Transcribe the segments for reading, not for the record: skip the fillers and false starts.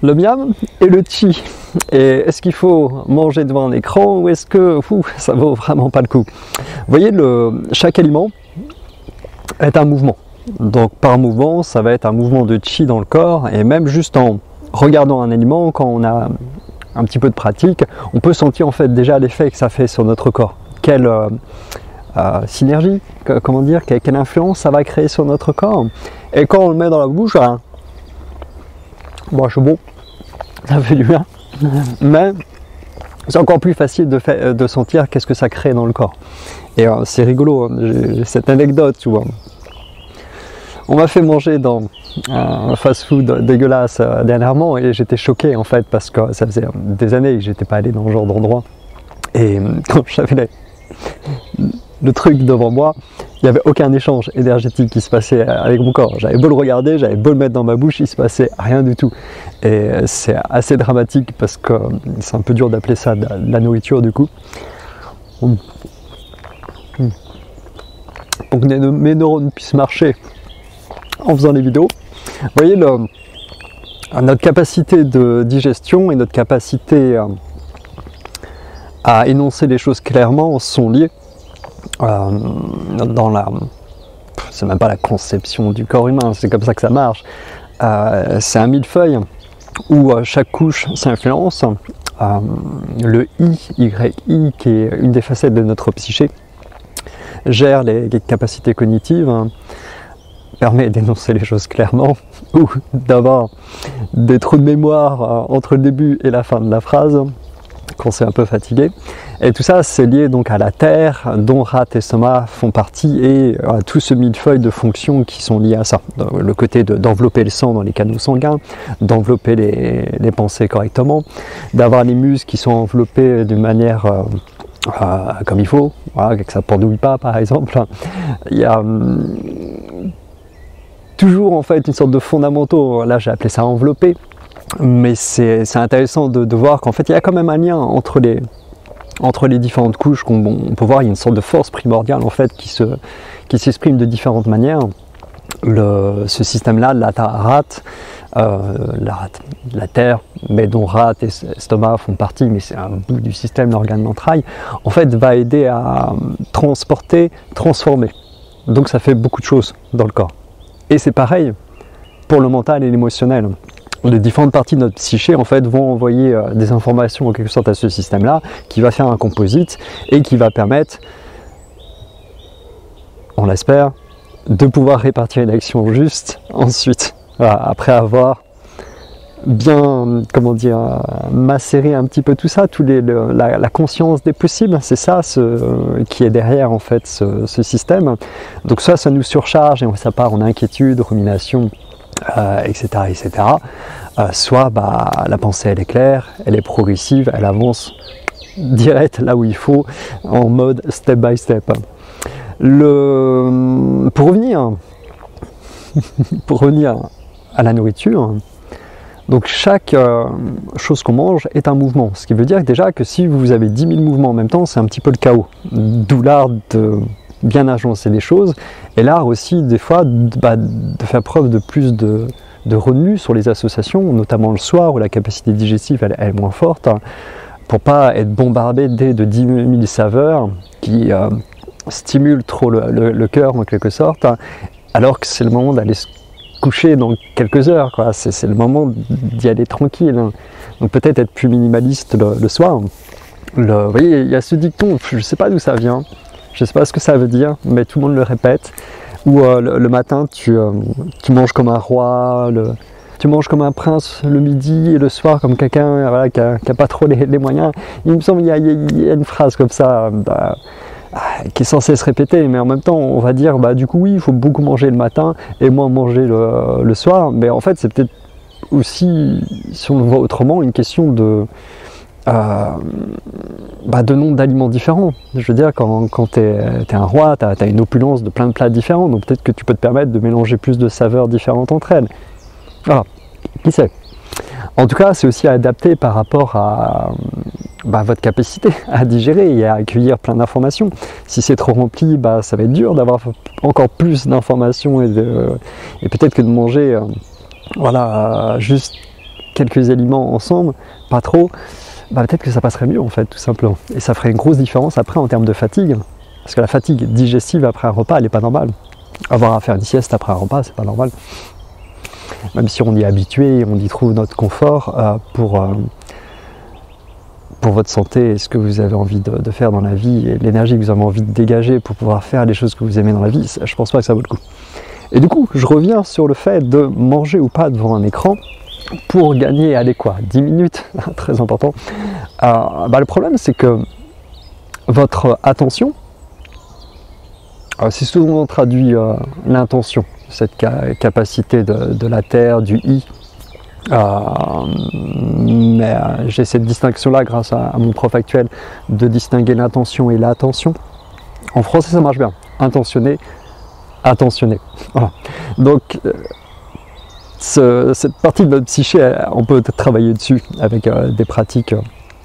le miam et le chi. Et est-ce qu'il faut manger devant un écran ou est-ce que ça vaut vraiment pas le coup? Vous voyez, chaque aliment est un mouvement. Donc par mouvement, ça va être un mouvement de chi dans le corps, et même juste en regardant un aliment, quand on a un petit peu de pratique, on peut sentir en fait déjà l'effet que ça fait sur notre corps. Quelle synergie, comment dire, quelle influence ça va créer sur notre corps. Et quand on le met dans la bouche, bon, c'est bon, ça fait du bien, mais c'est encore plus facile de sentir qu'est-ce que ça crée dans le corps. Et c'est rigolo, j'ai cette anecdote, tu vois. On m'a fait manger dans un fast-food dégueulasse dernièrement et j'étais choqué en fait parce que ça faisait des années que j'étais pas allé dans ce genre d'endroit. Et quand j'avais le truc devant moi, il n'y avait aucun échange énergétique qui se passait avec mon corps. J'avais beau le regarder, j'avais beau le mettre dans ma bouche, il se passait rien du tout. Et c'est assez dramatique parce que c'est un peu dur d'appeler ça de la nourriture du coup. Pour que mes neurones puissent marcher en faisant les vidéos. Vous voyez, notre capacité de digestion et notre capacité à énoncer les choses clairement sont liées c'est même pas la conception du corps humain, c'est comme ça que ça marche. C'est un millefeuille où chaque couche s'influence. Le YI, qui est une des facettes de notre psyché, gère les capacités cognitives, permet d'énoncer les choses clairement, ou d'avoir des trous de mémoire entre le début et la fin de la phrase, quand c'est un peu fatigué. Et tout ça, c'est lié donc à la terre, dont Rat et Soma font partie, et à tout ce millefeuille de fonctions qui sont liées à ça. Le côté d'envelopper le sang dans les canaux sanguins, d'envelopper les pensées correctement, d'avoir les muses qui sont enveloppées d'une manière comme il faut, voilà, que ça ne pendouille pas par exemple. Il y a toujours en fait une sorte de fondamentaux, là j'ai appelé ça envelopper, mais c'est intéressant de voir qu'en fait il y a quand même un lien entre les différentes couches qu'on peut voir. Il y a une sorte de force primordiale en fait qui s'exprime de différentes manières. Ce système-là, la terre, mais dont Rat et Stoma font partie, mais c'est un bout du système, l'organe d'entrailles, en fait va aider à transporter, transformer. Donc ça fait beaucoup de choses dans le corps. Et c'est pareil pour le mental et l'émotionnel. Les différentes parties de notre psyché en fait vont envoyer des informations en quelque sorte à ce système-là, qui va faire un composite et qui va permettre, on l'espère, de pouvoir répartir une action juste ensuite, voilà, après avoir bien, comment dire, macéré un petit peu tout ça, la conscience des possibles, c'est ça qui est derrière en fait ce système. Donc soit ça nous surcharge et ça part en inquiétude, rumination, etc. etc. Soit la pensée elle est claire, elle est progressive, elle avance direct là où il faut, en mode step by step. Pour revenir à la nourriture, donc chaque chose qu'on mange est un mouvement, ce qui veut dire déjà que si vous avez 10 000 mouvements en même temps, c'est un petit peu le chaos, d'où l'art de bien agencer les choses, et l'art aussi des fois de faire preuve de plus de retenue sur les associations, notamment le soir où la capacité digestive elle est moins forte, pour pas être bombardé de 10 000 saveurs qui stimulent trop le cœur en quelque sorte, alors que c'est le moment d'aller se coucher dans quelques heures, quoi. C'est le moment d'y aller tranquille. Donc peut-être être plus minimaliste le soir. Vous voyez, il y a ce dicton, je ne sais pas d'où ça vient, je ne sais pas ce que ça veut dire, mais tout le monde le répète, où le matin tu manges comme un roi, tu manges comme un prince le midi, et le soir comme quelqu'un voilà, qui n'a pas trop les moyens. Il me semble qu'il y a une phrase comme ça, qui est censée se répéter, mais en même temps on va dire du coup oui, il faut beaucoup manger le matin et moins manger le soir, mais en fait c'est peut-être aussi, si on le voit autrement, une question de nombre d'aliments différents. Je veux dire, quand tu es un roi, tu as une opulence de plein de plats différents, donc peut-être que tu peux te permettre de mélanger plus de saveurs différentes entre elles. Voilà, qui sait. En tout cas, c'est aussi adapté par rapport à votre capacité à digérer et à accueillir plein d'informations. Si c'est trop rempli, ça va être dur d'avoir encore plus d'informations et peut-être que de manger juste quelques aliments ensemble, pas trop, bah, peut-être que ça passerait mieux en fait, tout simplement. Et ça ferait une grosse différence après en termes de fatigue, parce que la fatigue digestive après un repas, elle n'est pas normale. Avoir à faire une sieste après un repas, c'est pas normal. Même si on y est habitué, on y trouve notre confort pour votre santé et ce que vous avez envie de faire dans la vie et l'énergie que vous avez envie de dégager pour pouvoir faire les choses que vous aimez dans la vie, je pense pas que ça vaut le coup. Et du coup, je reviens sur le fait de manger ou pas devant un écran pour gagner, allez quoi, 10 minutes, très important. Le problème, c'est que votre attention, c'est souvent traduit l'intention, cette capacité de la Terre, du I. Mais j'ai cette distinction-là grâce à mon prof actuel de distinguer l'intention et l'attention. En français, ça marche bien. Intentionné, attentionné. Voilà. Donc, cette partie de notre psyché, on peut travailler dessus avec des pratiques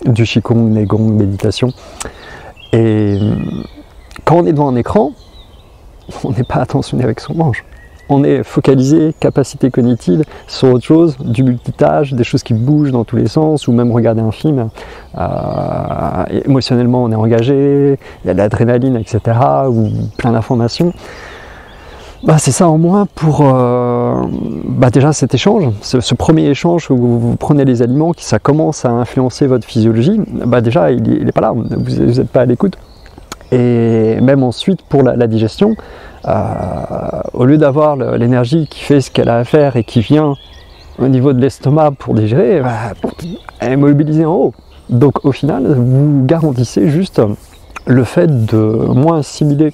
du Qigong, Neigong, méditation. Et quand on est devant un écran, on n'est pas attentionné avec ce qu'on mange. On est focalisé, capacité cognitive, sur autre chose, du multitâche, des choses qui bougent dans tous les sens, ou même regarder un film. Émotionnellement, on est engagé, il y a de l'adrénaline, etc., ou plein d'informations. C'est ça en moins pour déjà cet échange, ce premier échange où vous prenez les aliments, ça commence à influencer votre physiologie, déjà il n'est pas là, vous n'êtes pas à l'écoute. Et même ensuite pour la digestion, au lieu d'avoir l'énergie qui fait ce qu'elle a à faire et qui vient au niveau de l'estomac pour digérer, elle est mobilisée en haut. Donc au final, vous garantissez juste le fait de moins assimiler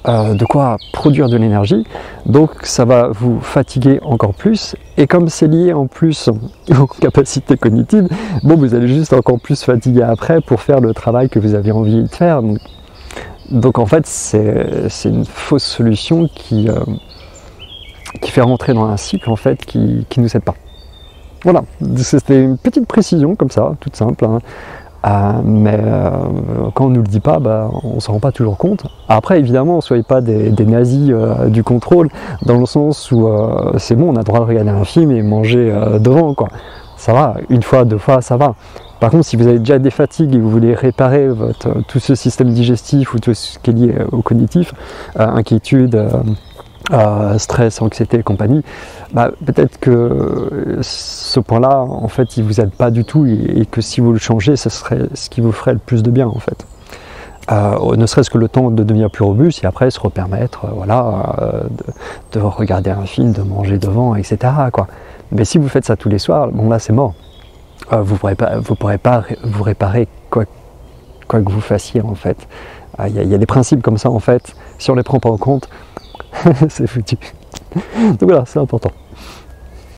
de quoi produire de l'énergie, donc ça va vous fatiguer encore plus, et comme c'est lié en plus aux capacités cognitives, vous allez juste encore plus fatiguer après pour faire le travail que vous avez envie de faire. Donc en fait c'est une fausse solution qui fait rentrer dans un cycle en fait qui nous aide pas. Voilà, c'était une petite précision comme ça, toute simple, hein. Mais quand on ne nous le dit pas, on ne s'en rend pas toujours compte. Après, évidemment, ne soyez pas des nazis du contrôle, dans le sens où c'est bon, on a le droit de regarder un film et manger devant, quoi. Ça va, une fois, deux fois, ça va. Par contre, si vous avez déjà des fatigues et que vous voulez réparer tout ce système digestif ou tout ce qui est lié au cognitif, inquiétude, stress, anxiété et compagnie, peut-être que ce point-là, en fait, il vous aide pas du tout et que si vous le changez, ce serait ce qui vous ferait le plus de bien, en fait. Ne serait-ce que le temps de devenir plus robuste et après se repermettre, de regarder un film, de manger devant, etc., quoi. Mais si vous faites ça tous les soirs, là, c'est mort. Vous pourrez pas vous réparer quoi que vous fassiez, en fait. Il y a des principes comme ça, en fait. Si on les prend pas en compte, c'est foutu. Donc voilà, c'est important.